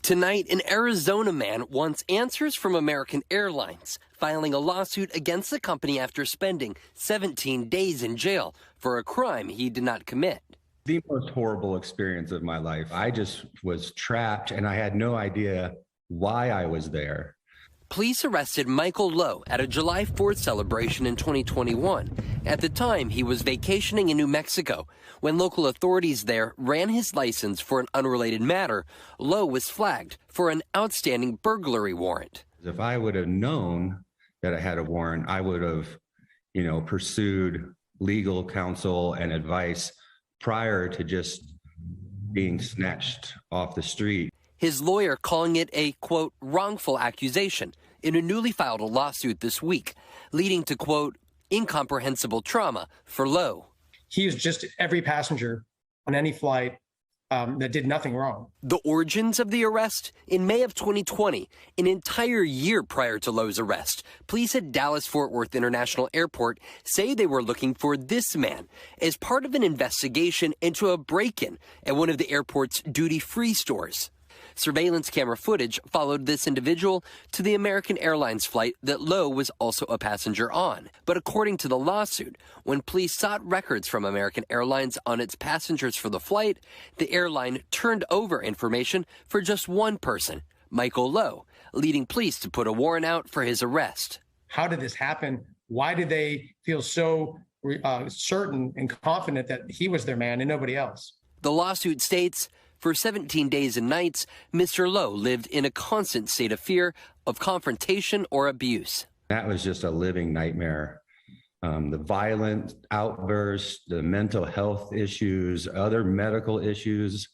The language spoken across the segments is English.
Tonight, an Arizona man wants answers from American Airlines, filing a lawsuit against the company after spending 17 days in jail for a crime he did not commit. The most horrible experience of my life. I just was trapped and I had no idea why I was there. Police arrested Michael Lowe at a July 4th celebration in 2021. At the time, he was vacationing in New Mexico. When local authorities there ran his license for an unrelated matter, Lowe was flagged for an outstanding burglary warrant. If I would have known that I had a warrant, I would have, pursued legal counsel and advice prior to just being snatched off the street. His lawyer calling it a, quote, wrongful accusation in a newly filed lawsuit this week, leading to, quote, incomprehensible trauma for Lowe. He is just every passenger on any flight that did nothing wrong. The origins of the arrest? In May of 2020, an entire year prior to Lowe's arrest, police at Dallas-Fort Worth International Airport say they were looking for this man as part of an investigation into a break-in at one of the airport's duty-free stores. Surveillance camera footage followed this individual to the American Airlines flight that Lowe was also a passenger on. But according to the lawsuit, when police sought records from American Airlines on its passengers for the flight, the airline turned over information for just one person, Michael Lowe, leading police to put a warrant out for his arrest. How did this happen? Why did they feel so certain and confident that he was their man and nobody else? The lawsuit states, for 17 days and nights, Mr. Lowe lived in a constant state of fear of confrontation or abuse. That was just a living nightmare. The violent outbursts, the mental health issues, other medical issues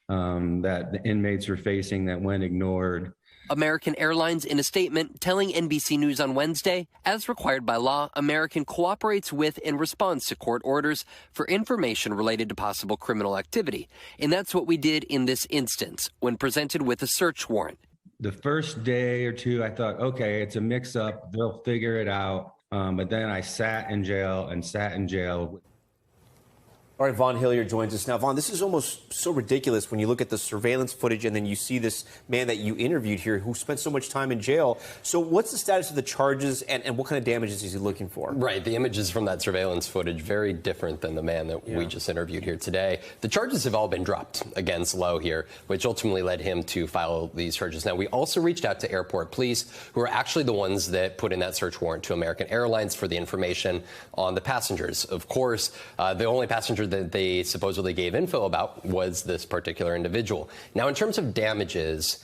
that the inmates were facing that went ignored. American Airlines, in a statement telling NBC News on Wednesday, as required by law, American cooperates with and responds to court orders for information related to possible criminal activity. And that's what we did in this instance when presented with a search warrant. The first day or two, I thought, okay, it's a mix-up. They'll figure it out. But then I sat in jail. All right, Vaughn Hillyard joins us now. Vaughn, this is almost so ridiculous when you look at the surveillance footage and then you see this man that you interviewed here who spent so much time in jail. So what's the status of the charges and what kind of damages is he looking for? Right. The images from that surveillance footage, very different than the man that we just interviewed here today. The charges have all been dropped against Lowe here, which ultimately led him to file these charges. Now, we also reached out to airport police, who are actually the ones that put in that search warrant to American Airlines for the information on the passengers. Of course, the only passenger that they supposedly gave info about was this particular individual. Now, in terms of damages,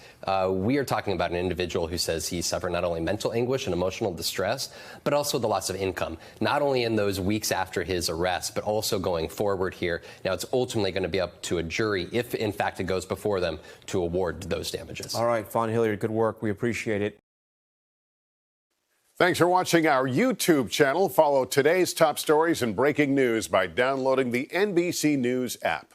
we are talking about an individual who says he suffered not only mental anguish and emotional distress, but also the loss of income, not only in those weeks after his arrest, but also going forward here. Now, it's ultimately going to be up to a jury, if in fact it goes before them, to award those damages. All right, Vaughn Hillyard, good work. We appreciate it. Thanks for watching our YouTube channel. Follow today's top stories and breaking news by downloading the NBC News app.